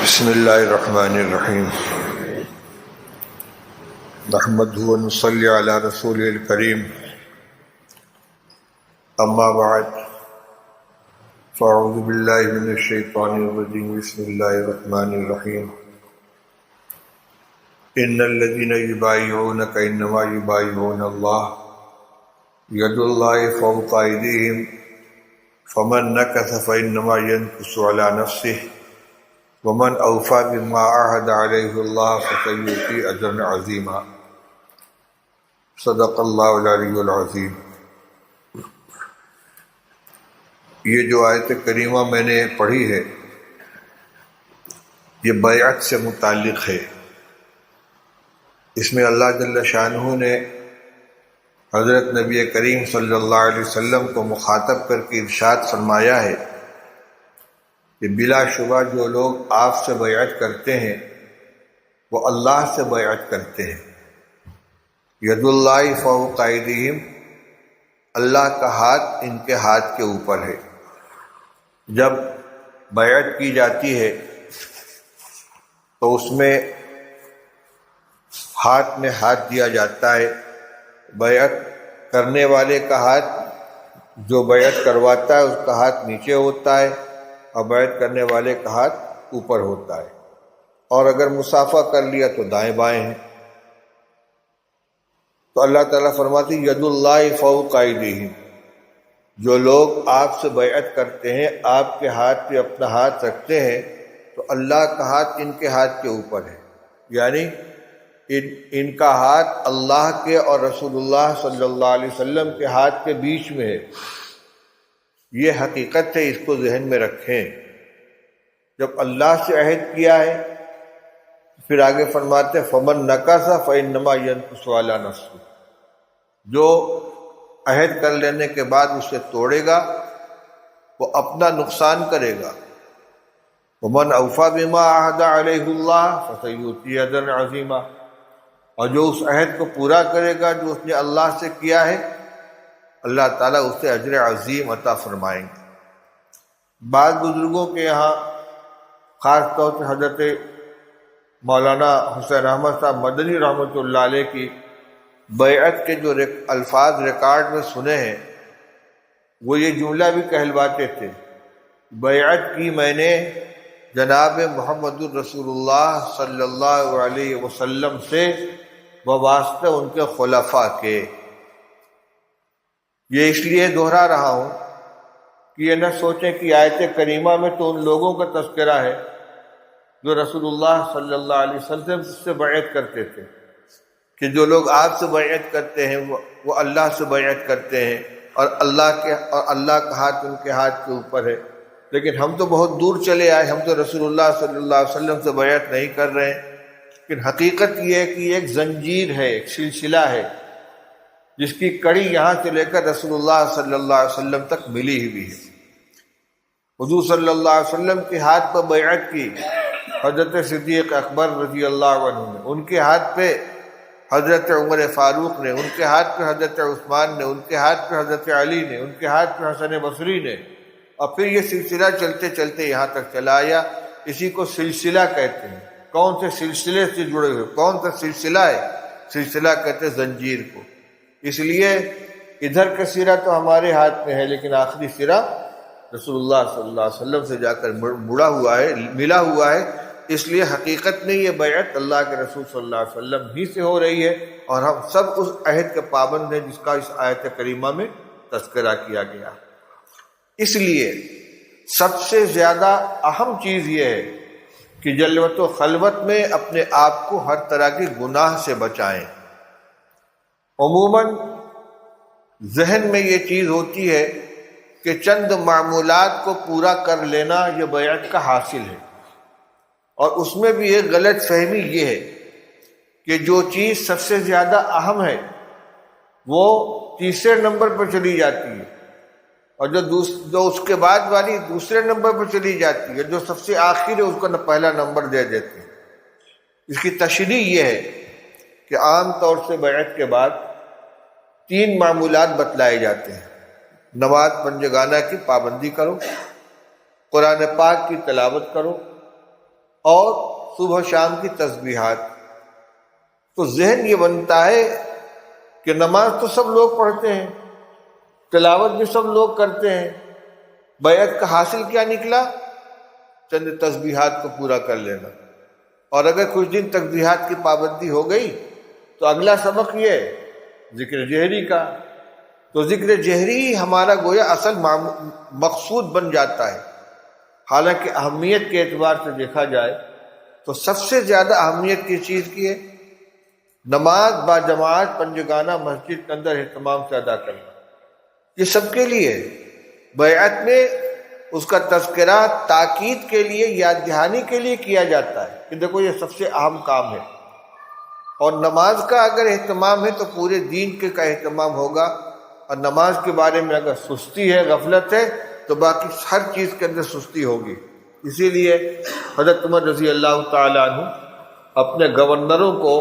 بسم اللہ الرحمن الرحیم نحمدہ ونصلی علی رسول الکریم اما بعد فاعوذ باللہ من الشیطان الرجیم بسم اللہ الرحمن الرحیم ان الذین یبایعونک انما یبایعون اللہ ید اللہ فوق ایدیہم فمن نکث فانما ینکث علی نفسہ ومن اوفی بما عاہد علیہ اللہ فسیؤتی اجرا عظیما صدق اللہ العلی العظیم۔ یہ جو آیت کریمہ میں نے پڑھی ہے یہ بیعت سے متعلق ہے۔ اس میں اللہ جل شانہ نے حضرت نبی کریم صلی اللہ علیہ وسلم کو مخاطب کر کے ارشاد فرمایا ہے کہ بلا شبہ جو لوگ آپ سے بیعت کرتے ہیں وہ اللہ سے بیعت کرتے ہیں۔ ید اللہ فوق ایدیہم، اللہ کا ہاتھ ان کے ہاتھ کے اوپر ہے۔ جب بیعت کی جاتی ہے تو اس میں ہاتھ میں ہاتھ دیا جاتا ہے۔ بیعت کرنے والے کا ہاتھ، جو بیعت کرواتا ہے اس کا ہاتھ نیچے ہوتا ہے اور بیعت کرنے والے کا ہاتھ اوپر ہوتا ہے، اور اگر مصافحہ کر لیا تو دائیں بائیں ہیں۔ تو اللہ تعالیٰ فرماتی ید اللہ فوق ایدیہم، جو لوگ آپ سے بیعت کرتے ہیں، آپ کے ہاتھ پہ اپنا ہاتھ رکھتے ہیں تو اللہ کا ہاتھ ان کے ہاتھ کے اوپر ہے، یعنی ان کا ہاتھ اللہ کے اور رسول اللہ صلی اللہ علیہ وسلم کے ہاتھ کے بیچ میں ہے۔ یہ حقیقت ہے، اس کو ذہن میں رکھیں۔ جب اللہ سے عہد کیا ہے پھر آگے فرماتے فمن نکث فانما ینکث علی نفسہ، جو عہد کر لینے کے بعد اسے توڑے گا وہ اپنا نقصان کرے گا۔ ومن اوفی بما عاہد علیہ اللہ فسیؤتی اجرا عظیما، اور جو اس عہد کو پورا کرے گا جو اس نے اللہ سے کیا ہے، اللہ تعالیٰ اسے اجر عظیم عطا فرمائیں گے۔ بعض بزرگوں کے یہاں خاص طور سے حضرت مولانا حسین احمد صاحب مدنی رحمۃ اللہ علیہ کی بیعت کے جو الفاظ ریکارڈ میں سنے ہیں وہ یہ جملہ بھی کہلواتے تھے، بیعت کی میں نے جناب محمد الرسول اللہ صلی اللہ علیہ وسلم سے واسطہ ان کے خلفاء کے۔ یہ اس لیے دہرا رہا ہوں کہ یہ نہ سوچیں کہ آیت کریمہ میں تو ان لوگوں کا تذکرہ ہے جو رسول اللہ صلی اللہ علیہ وسلم سے بیعت کرتے تھے، کہ جو لوگ آپ سے بیعت کرتے ہیں وہ اللہ سے بیعت کرتے ہیں اور اللہ کا ہاتھ ان کے ہاتھ کے اوپر ہے۔ لیکن ہم تو بہت دور چلے آئے، ہم تو رسول اللہ صلی اللہ علیہ وسلم سے بیعت نہیں کر رہے ہیں۔ لیکن حقیقت یہ ہے کہ یہ ایک زنجیر ہے، ایک سلسلہ ہے جس کی کڑی یہاں سے لے کر رسول اللہ صلی اللہ علیہ وسلم تک ملی ہوئی ہے۔ حضور صلی اللہ علیہ وسلم کے ہاتھ پر بیعت کی حضرت صدیق اکبر رضی اللہ عنہ نے، ان کے ہاتھ پہ حضرت عمر فاروق نے، ان کے ہاتھ پہ حضرت عثمان نے، ان کے ہاتھ پہ حضرت علی نے، ان کے ہاتھ پہ حسن بصری نے، اور پھر یہ سلسلہ چلتے چلتے یہاں تک چلا آیا۔ اسی کو سلسلہ کہتے ہیں۔ کون سے سلسلے سے جڑے ہوئے، کون سا سلسلہ ہے؟ سلسلہ کہتے ہیں زنجیر کو۔ اس لیے ادھر کا سرا تو ہمارے ہاتھ میں ہے لیکن آخری سرا رسول اللہ صلی اللہ علیہ وسلم سے جا کر ملا ہوا ہے۔ اس لیے حقیقت میں یہ بیعت اللہ کے رسول صلی اللہ علیہ وسلم ہی سے ہو رہی ہے، اور ہم سب اس عہد کے پابند ہیں جس کا اس آیت کریمہ میں تذکرہ کیا گیا۔ اس لیے سب سے زیادہ اہم چیز یہ ہے کہ جلوت و خلوت میں اپنے آپ کو ہر طرح کی گناہ سے بچائیں۔ عموماً ذہن میں یہ چیز ہوتی ہے کہ چند معمولات کو پورا کر لینا یہ بیعت کا حاصل ہے، اور اس میں بھی ایک غلط فہمی یہ ہے کہ جو چیز سب سے زیادہ اہم ہے وہ تیسرے نمبر پر چلی جاتی ہے، اور جو اس کے بعد والی دوسرے نمبر پر چلی جاتی ہے، جو سب سے آخر ہے اس کو پہلا نمبر دے دیتے ہیں۔ اس کی تشریح یہ ہے کہ عام طور سے بیعت کے بعد 3 معمولات بتلائے جاتے ہیں۔ نماز پنجگانہ کی پابندی کرو، قرآن پاک کی تلاوت کرو، اور صبح شام کی تسبیحات، تو ذہن یہ بنتا ہے کہ نماز تو سب لوگ پڑھتے ہیں، تلاوت بھی سب لوگ کرتے ہیں، بیعت کا حاصل کیا نکلا؟ چند تسبیحات کو پورا کر لینا۔ اور اگر کچھ دن تسبیحات کی پابندی ہو گئی تو اگلا سبق یہ ہے ذکر جہری کا، تو ذکر جہری ہمارا گویا اصل مقصود بن جاتا ہے۔ حالانکہ اہمیت کے اعتبار سے دیکھا جائے تو سب سے زیادہ اہمیت کس چیز کی ہے؟ نماز با جماعت پنجگانہ مسجد کے اندر اہتمام سے ادا کرنا، یہ سب کے لیے بیعت میں اس کا تذکرہ تاکید کے لیے، یاد دہانی کے لیے کیا جاتا ہے کہ دیکھو یہ سب سے اہم کام ہے۔ اور نماز کا اگر اہتمام ہے تو پورے دین کا اہتمام ہوگا، اور نماز کے بارے میں اگر سستی ہے، غفلت ہے، تو باقی ہر چیز کے اندر سستی ہوگی۔ اسی لیے حضرت عمر رضی اللہ تعالیٰ عنہ اپنے گورنروں کو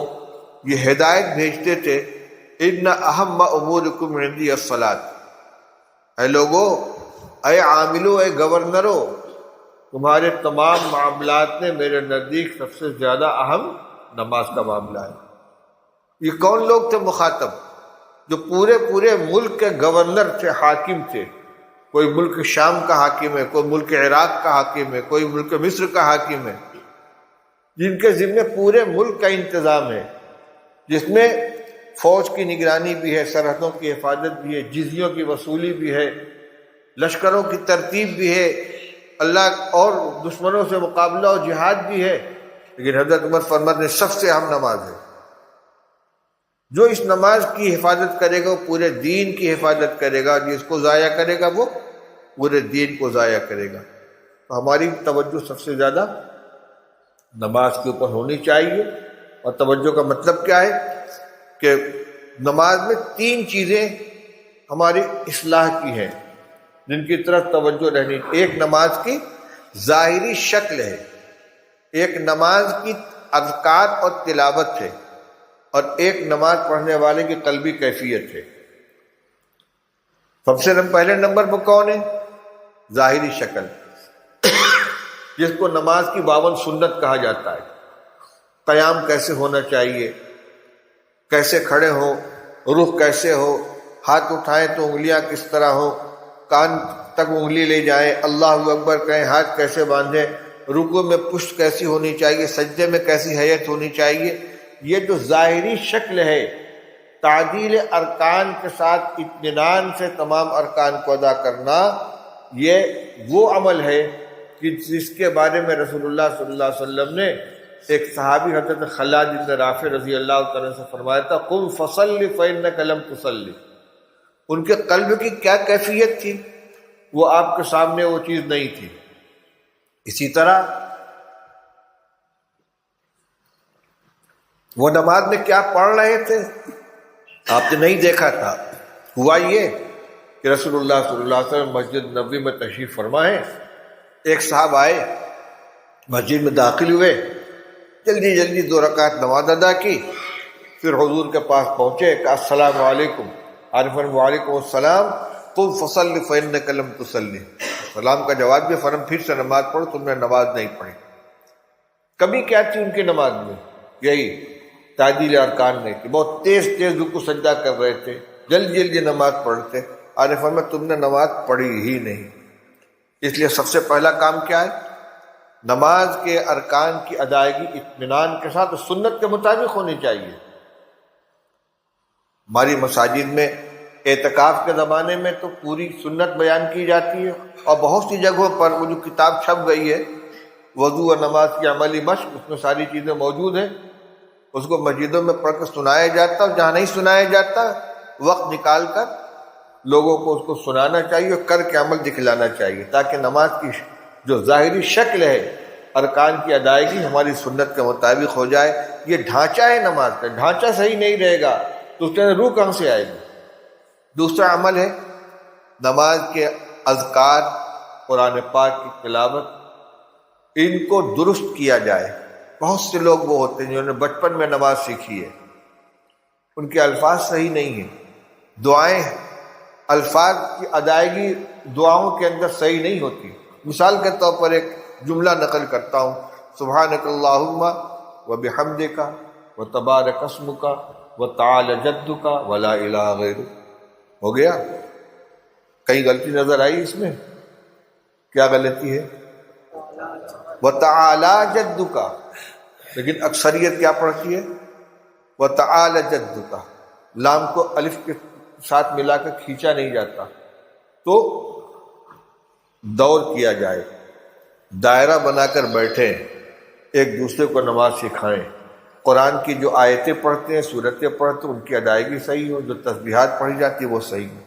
یہ ہدایت بھیجتے تھے، ان اہم امورکم عندی الصلاۃ، اے لوگو، اے عاملو، اے گورنرو، تمہارے تمام معاملات میں میرے نزدیک سب سے زیادہ اہم نماز کا معاملہ ہے۔ یہ کون لوگ تھے مخاطب؟ جو پورے ملک کے گورنر تھے، حاکم تھے۔ کوئی ملک شام کا حاکم ہے، کوئی ملک عراق کا حاکم ہے، کوئی ملک مصر کا حاکم ہے، جن کے ذمے پورے ملک کا انتظام ہے، جس میں فوج کی نگرانی بھی ہے، سرحدوں کی حفاظت بھی ہے، جزیوں کی وصولی بھی ہے، لشکروں کی ترتیب بھی ہے، اللہ اور دشمنوں سے مقابلہ اور جہاد بھی ہے۔ لیکن حضرت عمر فرماتے ہیں سب سے اہم نماز ہے۔ جو اس نماز کی حفاظت کرے گا وہ پورے دین کی حفاظت کرے گا، جس کو ضائع کرے گا وہ پورے دین کو ضائع کرے گا۔ تو ہماری توجہ سب سے زیادہ نماز کے اوپر ہونی چاہیے۔ اور توجہ کا مطلب کیا ہے کہ نماز میں 3 چیزیں ہماری اصلاح کی ہیں جن کی طرف توجہ رہنی۔ ایک نماز کی ظاہری شکل ہے، ایک نماز کی اذکار اور تلاوت ہے، اور ایک نماز پڑھنے والے کی قلبی کیفیت ہے۔ سب سے پہلے نمبر پر کون ہے؟ ظاہری شکل، جس کو نماز کی 52 سنت کہا جاتا ہے۔ قیام کیسے ہونا چاہیے، کیسے کھڑے ہو، رخ کیسے ہو، ہاتھ اٹھائیں تو انگلیاں کس طرح ہو، کان تک انگلی لے جائیں، اللہ اکبر کہیں، ہاتھ کیسے باندھیں، رکوع میں پشت کیسی ہونی چاہیے، سجدے میں کیسی حیت ہونی چاہیے۔ یہ جو ظاہری شکل ہے، تعدیل ارکان کے ساتھ اطمینان سے تمام ارکان کو ادا کرنا، یہ وہ عمل ہے کہ جس کے بارے میں رسول اللہ صلی اللہ علیہ وسلم نے ایک صحابی حضرت خلاد بن رافع رضی اللہ تعالیٰ سے فرمایا تھا، قم فصلی فإنک لم تصلی۔ ان کے قلب کی کیا کیفیت تھی؟ وہ آپ کے سامنے وہ چیز نہیں تھی۔ اسی طرح وہ نماز میں کیا پڑھ رہے تھے آپ نے نہیں دیکھا تھا۔ ہوا یہ کہ رسول اللہ صلی اللہ علیہ وسلم مسجد نبوی میں تشریف فرما ہے، ایک صاحب آئے، مسجد میں داخل ہوئے، جلدی 2 رکعت نماز ادا کی، پھر حضور کے پاس پہنچے کہ السلام علیکم، عارفن وعلیکم السلام، قم فصلی فإنک لم تصلی۔ سلام کا جواب بھی فرم پھر سے نماز پڑھو، تم نے نماز نہیں پڑھی۔ کمی کیا تھی ان کی نماز میں؟ یہی تعدیل ارکان میں کہ بہت تیز رکوع سجدہ کر رہے تھے، جلدی نماز پڑھتے۔ عارفن میں تم نے نماز پڑھی ہی نہیں۔ اس لیے سب سے پہلا کام کیا ہے؟ نماز کے ارکان کی ادائیگی اطمینان کے ساتھ سنت کے مطابق ہونی چاہیے۔ ہماری مساجد میں اعتکاف کے زمانے میں تو پوری سنت بیان کی جاتی ہے، اور بہت سی جگہوں پر وہ جو کتاب چھپ گئی ہے وضو اور نماز کی عملی مشق، اس میں ساری چیزیں موجود ہیں، اس کو مسجدوں میں پڑھ کر سنایا جاتا، اور جہاں نہیں سنایا جاتا وقت نکال کر لوگوں کو اس کو سنانا چاہیے اور کر کے عمل دکھلانا چاہیے، تاکہ نماز کی جو ظاہری شکل ہے، ارکان کی ادائیگی ہماری سنت کے مطابق ہو جائے۔ یہ ڈھانچہ ہے نماز کا، ڈھانچہ صحیح نہیں رہے گا تو اس کے اندر روح کہاں سے آئے گی؟ دوسرا عمل ہے نماز کے اذکار، قرآن پاک کی تلاوت، ان کو درست کیا جائے۔ بہت سے لوگ وہ ہوتے ہیں جنہوں نے بچپن میں نماز سیکھی ہے، ان کے الفاظ صحیح نہیں ہیں، دعائیں، الفاظ کی ادائیگی دعاؤں کے اندر صحیح نہیں ہوتی۔ مثال کے طور پر ایک جملہ نقل کرتا ہوں، سبحانک اللہم و بحمدک و تبارک اسمک و تعالی جدک ولا الہ غیرک. ہو گیا؟ کہیں غلطی نظر آئی اس میں؟ کیا غلطی ہے؟ وَتَعَالَى جَدُّكَ، لیکن اکثریت کیا پڑھتی ہے؟ وَتَعَالَى جَدُّكَ. لام کو الف کے ساتھ ملا کر کھینچا نہیں جاتا، تو دور کیا جائے، دائرہ بنا کر بیٹھیں، ایک دوسرے کو نماز سکھائیں، قرآن کی جو آیتیں پڑھتے ہیں، سورتیں پڑھتے ہیں، ان کی ادائیگی صحیح ہو، جو تسبیحات پڑھی جاتی ہے وہ صحیح ہو.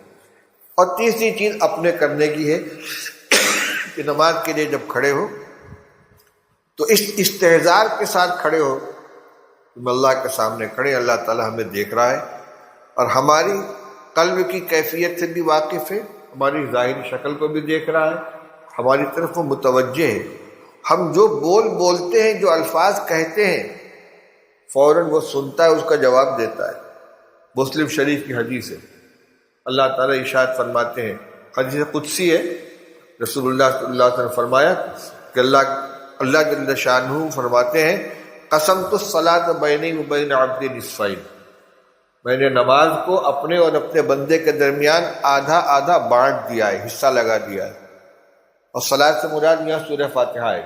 اور تیسری چیز اپنے کرنے کی ہے کہ نماز کے لیے جب کھڑے ہو تو اس استحضار کے ساتھ کھڑے ہو، تم اللہ کے سامنے کھڑے، اللہ تعالی ہمیں دیکھ رہا ہے اور ہماری قلب کی کیفیت سے بھی واقف ہے، ہماری ظاہری شکل کو بھی دیکھ رہا ہے، ہماری طرف وہ متوجہ ہے. ہم جو بولتے ہیں، جو الفاظ کہتے ہیں، فوراً وہ سنتا ہے، اس کا جواب دیتا ہے. مسلم شریف کی حدیث ہے، اللہ تعالیٰ ارشاد فرماتے ہیں، حدیث قدسی ہے، رسول اللہ صلی اللہ علیہ وسلم فرمایا کہ اللہ جل شانہ فرماتے ہیں، قسمت الصلاۃ بینی و بین عبدی نصفین، میں نے نماز کو اپنے اور اپنے بندے کے درمیان آدھا آدھا بانٹ دیا ہے، حصہ لگا دیا ہے. اور صلاۃ سے مراد یہاں سورہ فاتحہ ہے.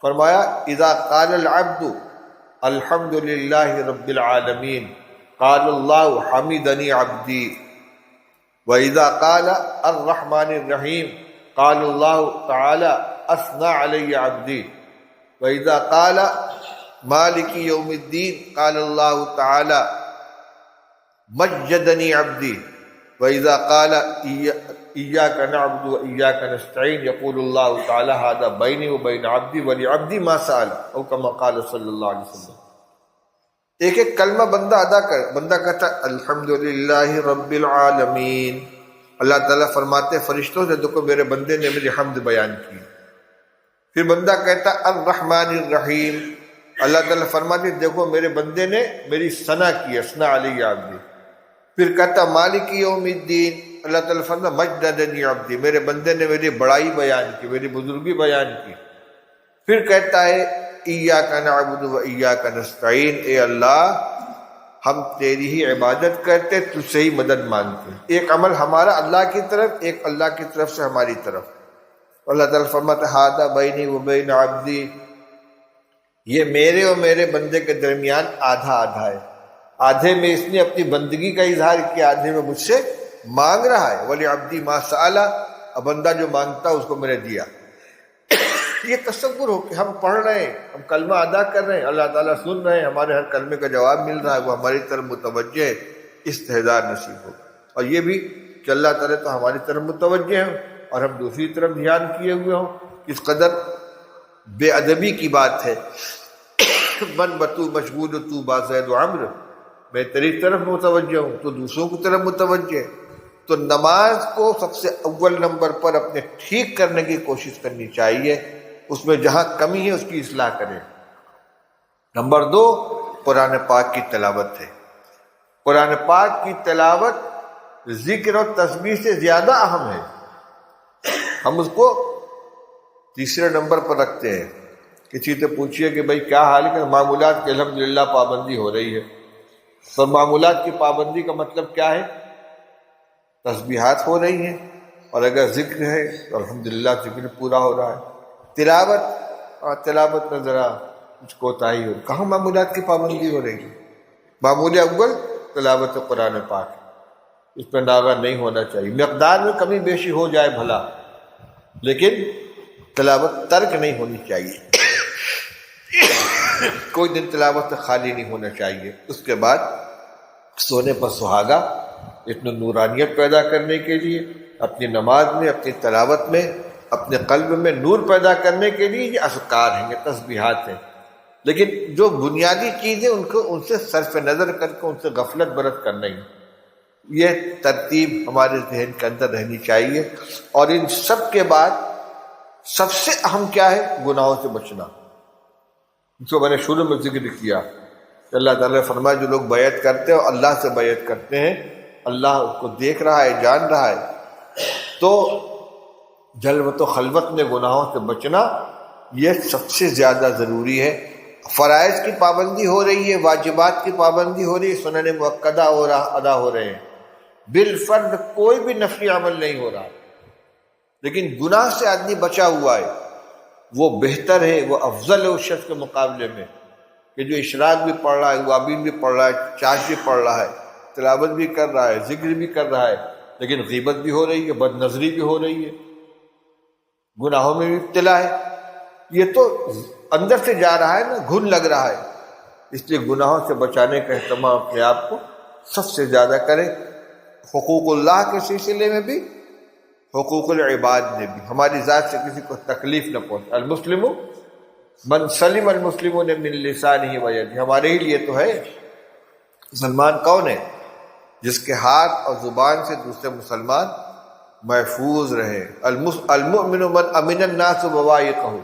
فرمایا اذا قال العبد الحمد للہ رب العالمین قال اللہ حمدنی عبدی، وَإِذَا قَالَ الرَّحْمَنِ الرَّحِيمِ قَالَ اللَّهُ تَعَالَى أَثْنَى عَلَيَّ عَبْدِي، وَإِذَا قَالَ مَالِكِ يَوْمِ الدِّينِ قَالَ اللَّهُ تَعَالَى مَجَّدَنِي عَبْدِي، وَإِذَا قَالَ إِيَّاكَ نَعْبُدُ وَإِيَّاكَ نَسْتَعِينُ يَقُولُ اللَّهُ تَعَالَى هَذَا بَيْنِي وَبَيْنَ عَبْدِي وَلِعَبْدِي مَا سَأَلَ، أو كما قال صلی اللہ علیہ وسلم. ایک ایک کلمہ بندہ کہتا ہے الحمدللہ رب العالمین. اللہ تعالیٰ فرماتے فرشتوں سے دیکھو میرے بندے نے میری حمد بیان کی. پھر بندہ کہتا الرحمن الرحیم، اللہ تعالیٰ فرماتے دیکھو میرے بندے نے میری ثنا کی، اثنا علی عبدی. پھر کہتا مالک یوم الدین، اللہ تعالیٰ فرماتا مجدنی عبدی، میرے بندے نے میری بڑائی بیان کی، میری بزرگی بیان کی. پھر کہتا ہے ایاک نعبد و ایاک نستعین، اے اللہ ہم تیری ہی عبادت کرتے، تجھ سے ہی مدد مانگتے. ایک عمل ہمارا اللہ کی طرف، ایک اللہ کی طرف سے ہماری طرف. اللہ تعالیٰ فرماتا ہے ھذا بینی و بین عبدی، یہ میرے اور میرے بندے کے درمیان آدھا آدھا ہے. آدھے میں اس نے اپنی بندگی کا اظہار کیا، آدھے میں مجھ سے مانگ رہا ہے. وَلِعَبْدِي مَا سَأَلَ، اب بندہ جو مانگتا اس کو میں نے دیا. یہ تصور ہو کہ ہم پڑھ رہے ہیں، ہم کلمہ ادا کر رہے ہیں، اللہ تعالیٰ سن رہے ہیں، ہمارے ہر کلمے کا جواب مل رہا ہے، وہ ہماری طرف متوجہ ہے. استحضار نصیب ہو. اور یہ بھی کہ اللہ تعالیٰ تو ہماری طرف متوجہ ہیں اور ہم دوسری طرف دھیان کیے ہوئے ہوں. اس قدر بے ادبی کی بات ہے. من بتو مشغول تو با زید و عمر، میں تیری طرف متوجہ ہوں تو دوسروں کی طرف متوجہ ہے. تو نماز کو سب سے اول نمبر پر اپنے ٹھیک کرنے کی کوشش کرنی چاہیے، اس میں جہاں کمی ہے اس کی اصلاح کریں. نمبر 2 قرآن پاک کی تلاوت ہے. قرآن پاک کی تلاوت ذکر اور تسبیح سے زیادہ اہم ہے. ہم اس کو تیسرے نمبر پر رکھتے ہیں. کسی سے پوچھئے کہ بھائی کیا حال ہے، کہ معمولات کی الحمدللہ پابندی ہو رہی ہے. تو معمولات کی پابندی کا مطلب کیا ہے؟ تسبیحات ہو رہی ہیں، اور اگر ذکر ہے تو الحمدللہ ذکر پورا ہو رہا ہے. تلاوت میں ذرا کچھ کوتاہی ہو، کہاں معمولات کی پابندی ہو رہی ہے؟ معمول اول تلاوت قرآن پاک، اس پہ ناغہ نہیں ہونا چاہیے. مقدار میں کمی بیشی ہو جائے بھلا، لیکن تلاوت ترک نہیں ہونی چاہیے. کوئی دن تلاوت سے خالی نہیں ہونا چاہیے. اس کے بعد سونے پر سہاگا، اتنا نورانیت پیدا کرنے کے لیے اپنی نماز میں، اپنی تلاوت میں، اپنے قلب میں نور پیدا کرنے کے لیے یہ اذکار ہیں، یہ تسبیحات ہیں. لیکن جو بنیادی چیزیں ان سے صرف نظر کر کے ان سے غفلت برت کر نہیں. یہ ترتیب ہمارے ذہن کے اندر رہنی چاہیے. اور ان سب کے بعد سب سے اہم کیا ہے؟ گناہوں سے بچنا. جو میں نے شروع میں ذکر کیا کہ اللہ تعالیٰ نے فرمایا جو لوگ بیعت کرتے ہیں اور اللہ سے بیعت کرتے ہیں، اللہ اس کو دیکھ رہا ہے، جان رہا ہے. تو جلوت و خلوت میں گناہوں سے بچنا یہ سب سے زیادہ ضروری ہے۔ فرائض کی پابندی ہو رہی ہے، واجبات کی پابندی ہو رہی ہے، سنن مؤکدہ ادا ہو رہے ہیں، بالفرض کوئی بھی نفلی عمل نہیں ہو رہا، لیکن گناہ سے آدمی بچا ہوا ہے، وہ بہتر ہے، وہ افضل ہے اس شخص کے مقابلے میں کہ جو اشراق بھی پڑھ رہا ہے، اوابین بھی پڑھ رہا ہے، چاش بھی پڑھ رہا ہے، تلاوت بھی کر رہا ہے، ذکر بھی کر رہا ہے، لیکن غیبت بھی ہو رہی ہے، بد نظری بھی ہو رہی ہے، گناہوں میں بھی ابتلا ہے۔ یہ تو اندر سے جا رہا ہے نا، گھن لگ رہا ہے، اس لیے گناہوں سے بچانے کا اہتمام اپنے آپ کو سب سے زیادہ کریں، حقوق اللہ کے سلسلے میں بھی، حقوق العباد میں بھی، ہماری ذات سے کسی کو تکلیف نہ پہنچے۔ المسلم من سلم المسلمون من لسانہ و یدہ، ہمارے ہی لیے تو ہے۔ مسلمان کون ہے؟ جس کے ہاتھ اور زبان سے دوسرے مسلمان محفوظ رہے۔ المؤمن من امن الناس بوائقہ،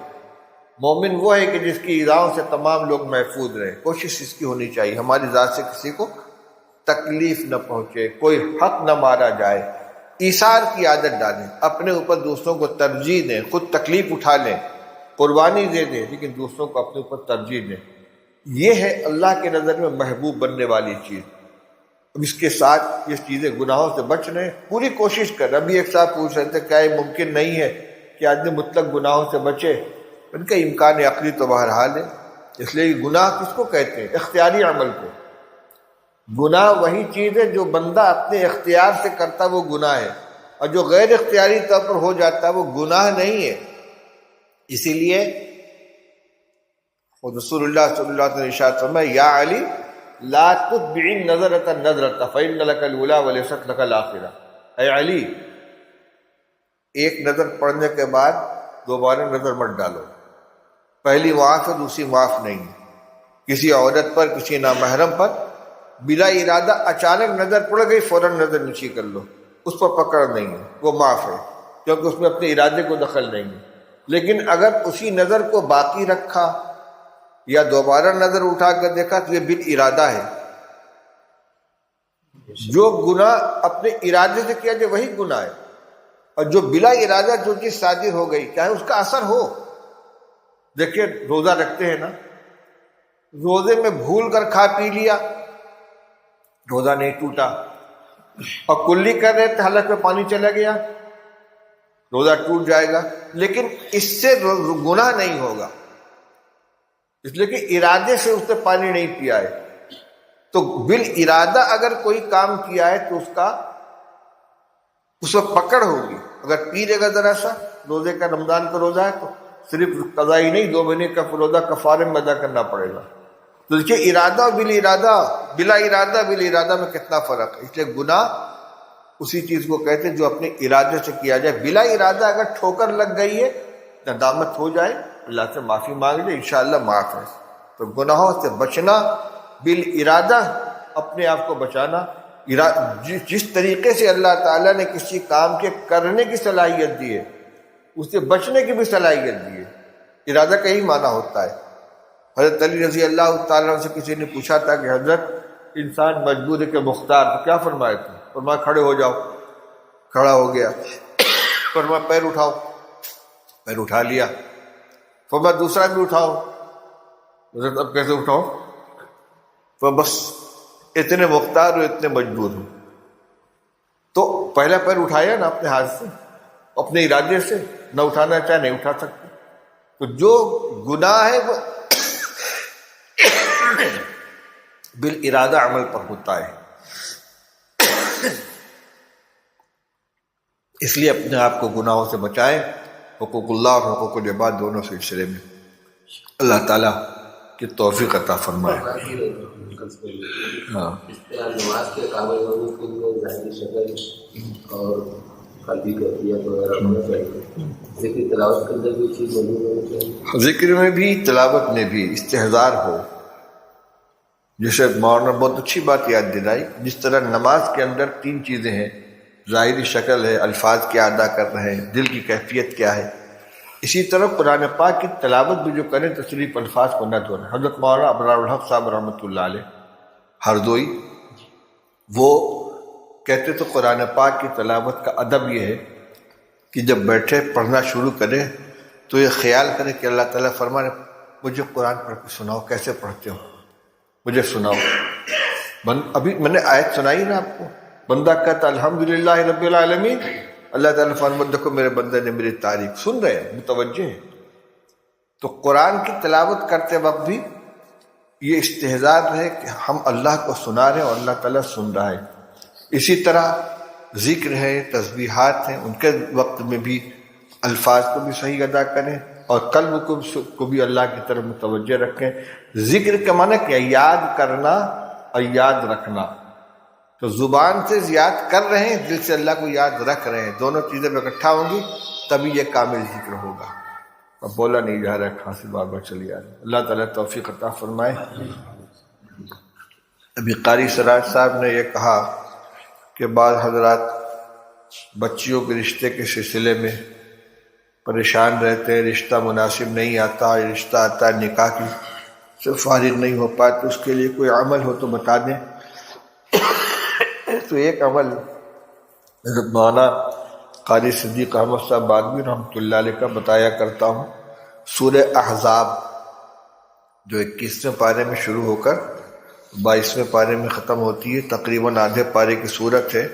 مومن وہ ہے کہ جس کی ایذاؤں سے تمام لوگ محفوظ رہیں۔ کوشش اس کی ہونی چاہیے ہماری ذات سے کسی کو تکلیف نہ پہنچے، کوئی حق نہ مارا جائے۔ ایثار کی عادت ڈالیں، اپنے اوپر دوسروں کو ترجیح دیں، خود تکلیف اٹھا لیں، قربانی دے دیں، لیکن دوسروں کو اپنے اوپر ترجیح دیں۔ یہ ہے اللہ کے نظر میں محبوب بننے والی چیز۔ اب اس کے ساتھ یہ چیزیں گناہوں سے بچ رہے ہیں، پوری کوشش کر۔ ابھی ایک صاحب پوچھ رہے تھے کیا یہ ممکن نہیں ہے کہ آدمی مطلق گناہوں سے بچے؟ ان کا امکان عقلی تو بہرحال ہے، اس لیے گناہ کس کو کہتے ہیں؟ اختیاری عمل کو۔ گناہ وہی چیز ہے جو بندہ اپنے اختیار سے کرتا وہ گناہ ہے، اور جو غیر اختیاری طور پر ہو جاتا ہے وہ گناہ نہیں ہے۔ اسی لیے رسول اللہ صلی اللہ علیہ وسلم نے ارشاد فرمایا یا علی لا تتبع النظرۃ النظرۃ فإن لك الأولى وليست لك الآخرة، اے علی ایک نظر پڑنے کے بعد دوبارہ نظر مت ڈالو، پہلی معاف ہے دوسری معاف نہیں۔ کسی عورت پر، کسی نامحرم پر بلا ارادہ اچانک نظر پڑ گئی، فوراً نظر نیچی کر لو، اس پر پکڑ نہیں ہے، وہ معاف ہے، کیونکہ اس میں اپنے ارادے کو دخل نہیں ہے۔ لیکن اگر اسی نظر کو باقی رکھا یا دوبارہ نظر اٹھا کر دیکھا تو یہ بالارادہ ہے۔ جو گناہ اپنے ارادے سے کیا جائے وہی گناہ ہے، اور جو بلا ارادہ جو چیز صادر ہو گئی چاہے اس کا اثر ہو۔ دیکھیے روزہ رکھتے ہیں نا، روزے میں بھول کر کھا پی لیا، روزہ نہیں ٹوٹا، اور کلی کر رہے تھے حلق میں پانی چلا گیا، روزہ ٹوٹ جائے گا، لیکن اس سے گناہ نہیں ہوگا، اس لیے کہ ارادے سے اس نے پانی نہیں پیا ہے۔ تو بالارادہ اگر کوئی کام کیا ہے تو اس وقت پکڑ ہوگی۔ اگر پی لے گا ذرا سا، روزے کا رمضان کا روزہ ہے تو صرف قضا ہی نہیں، 2 مہینے کا روزہ کفارے میں ادا کرنا پڑے گا۔ تو دیکھیے ارادہ بلا ارادہ میں کتنا فرق ہے۔ اس لیے گناہ اسی چیز کو کہتے ہیں جو اپنے ارادے سے کیا جائے۔ بلا ارادہ اگر ٹھوکر لگ گئی ہے، ندامت ہو جائے، اللہ سے معافی مانگ لے، انشاءاللہ معاف ہے۔ تو گناہوں سے بچنا، بالارادہ اپنے آپ کو بچانا۔ جس طریقے سے اللہ تعالیٰ نے کسی کام کے کرنے کی صلاحیت دی ہے، اس سے بچنے کی بھی صلاحیت دی ہے۔ ارادہ کا ہی معنی ہوتا ہے۔ حضرت علی رضی اللہ تعالیٰ عنہ سے کسی نے پوچھا تھا کہ حضرت انسان مجبور ہے کہ مختار، تو کیا فرمایا تھا؟ فرمایا کھڑے ہو جاؤ، کھڑا ہو گیا۔ فرمایا پیر اٹھاؤ، پیر اٹھا لیا۔ فرمایا دوسرا بھی اٹھاؤ، حضرت اب کیسے اٹھاؤ؟ تو بس اتنے مختار ہو، اتنے مجبور ہو۔ تو پہلا پیر اٹھایا نا اپنے ہاتھ سے، اپنے ارادے سے، نہ اٹھانا چاہے نہیں اٹھا سکتے۔ تو جو گناہ ہے وہ بالارادہ عمل پر ہوتا ہے۔ اس لیے اپنے آپ کو گناہوں سے بچائیں، حقوق اللہ اور حقوق العباد دونوں سلسلے میں۔ اللہ تعالیٰ کی توفیق عطا فرمائے۔ ہاں، اس طرح نماز کے قابل ہونے کے لیے ظاہری شکل اور قلبی کیفیت وغیرہ ہونا چاہیے۔ ذکر تلاوت کے اندر بھی چیز موجود ہونی چاہیے، ذکر میں بھی تلاوت میں بھی استحضار ہو۔ جیسے مولانا بہت اچھی بات یاد دلائی، جس طرح نماز کے اندر 3 چیزیں ہیں، ظاہری شکل ہے، الفاظ کیا ادا کر رہے ہیں، دل کی کیفیت کیا ہے، اسی طرح قرآن پاک کی تلاوت بھی جو کریں تو صرف الفاظ کو نہ دھونا۔ حضرت مولانا ابرار الحق صاحب رحمۃ اللہ علیہ ہردوئی، وہ کہتے تو قرآن پاک کی تلاوت کا ادب یہ ہے کہ جب بیٹھے پڑھنا شروع کریں تو یہ خیال کرے کہ اللہ تعالیٰ فرمائے مجھے قرآن پڑھ کے سناؤ، کیسے پڑھتے ہو مجھے سناؤ۔ ابھی میں نے آیت سنائی نا آپ کو، بندہ کہتا الحمدللہ رب العالمین، اللہ تعالیٰ فرماتا دیکھو میرے بندے نے میری تعریف، سن رہے ہیں، متوجہ ہیں۔ تو قرآن کی تلاوت کرتے وقت بھی یہ استحضار رہے کہ ہم اللہ کو سنا رہے ہیں اور اللہ تعالیٰ سن رہا ہے۔ اسی طرح ذکر ہے، تسبیحات ہیں، ان کے وقت میں بھی الفاظ کو بھی صحیح ادا کریں اور قلب کو بھی اللہ کی طرف متوجہ رکھیں۔ ذکر کا معنی کیا؟ یاد کرنا اور یاد رکھنا۔ تو زبان سے یاد کر رہے ہیں، دل سے اللہ کو یاد رکھ رہے ہیں، دونوں چیزیں اکٹھا ہوں گی تبھی یہ کامل ذکر ہوگا۔ اب بولا نہیں جا رہا، کھانسی بار بار چلی آ رہی۔ اللہ تعالیٰ توفیق عطا فرمائے۔ ابھی قاری سراج صاحب نے یہ کہا کہ بعض حضرات بچیوں کے رشتے کے سلسلے میں پریشان رہتے ہیں، رشتہ مناسب نہیں آتا، رشتہ آتا ہے نکاح کی سے فارغ نہیں ہو پاتے، اس کے لیے کوئی عمل ہو تو بتا دیں۔ تو ایک عمل مولانا قاری صدیق احمد صاحب بادمی رحمۃ اللہ علیہ کا بتایا کرتا ہوں۔ سورہ احزاب جو 21ویں پارے میں شروع ہو کر 22ویں پارے میں ختم ہوتی ہے، تقریباً آدھے پارے کی صورت ہے۔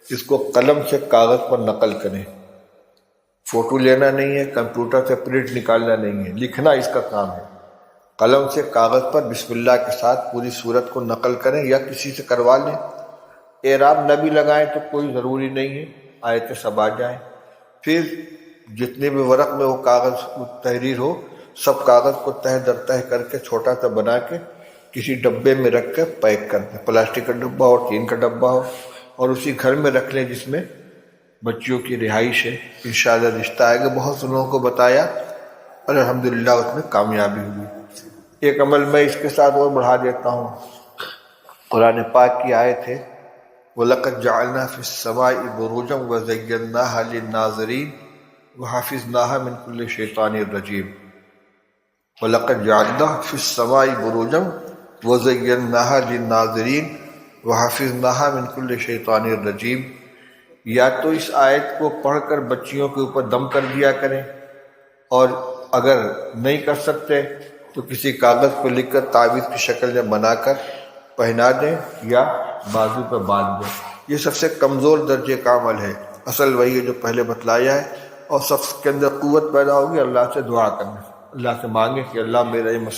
اس کو قلم سے کاغذ پر نقل کریں، فوٹو لینا نہیں ہے، کمپیوٹر سے پرنٹ نکالنا نہیں ہے، لکھنا اس کا کام ہے۔ قلم سے کاغذ پر بسم اللہ کے ساتھ پوری صورت کو نقل کریں یا کسی سے کروا لیں۔ اعراب نہ بھی لگائیں تو کوئی ضروری نہیں ہے، آیتیں سب آ جائیں۔ پھر جتنے بھی ورق میں وہ کاغذ تحریر ہو، سب کاغذ کو تہہ در تہہ کر کے چھوٹا سا بنا کے کسی ڈبے میں رکھ کے پیک کر دیں، پلاسٹک کا ڈبہ ہو، ٹین کا ڈبہ ہو، اور اسی گھر میں رکھ لیں جس میں بچیوں کی رہائش ہے۔ انشاءاللہ رشتہ آئے گا۔ بہت سے لوگوں کو بتایا اور الحمدللہ اس میں کامیابی ہوئی۔ ایک عمل میں اس کے ساتھ اور بڑھا دیتا ہوں۔ قرآن پاک کی آیت ہے وَلَقَدْ جَعَلْنَا فِي السَّمَاءِ بُرُوجًا وَزَيَّنَّاهَا لِلنَّاظِرِينَ وَحَفِظْنَاهَا مِنْ كُلِّ شَيْطَانٍ رَجِيمٍ۔ وَلَقَدْ جَعَلْنَا فِي السَّمَاءِ بُرُوجًا وَزَيَّنَّاهَا لِلنَّاظِرِينَ وَحَفِظْنَاهَا مِنْ كُلِّ شَيْطَانٍ رَجِيمٍ۔ یا تو اس آیت کو پڑھ کر بچیوں کے اوپر دم کر دیا کریں، اور اگر نہیں کر سکتے تو کسی کاغذ پہ لکھ کر تعویذ کی شکل میں بنا کر پہنا دیں یا بازو پہ باندھ دیں۔ یہ سب سے کمزور درجے کا عمل ہے، اصل وہی ہے جو پہلے بتلایا ہے، اور سب کے اندر قوت پیدا ہوگی اللہ سے دعا کرنے، اللہ سے مانگیں کہ اللہ میرا یہ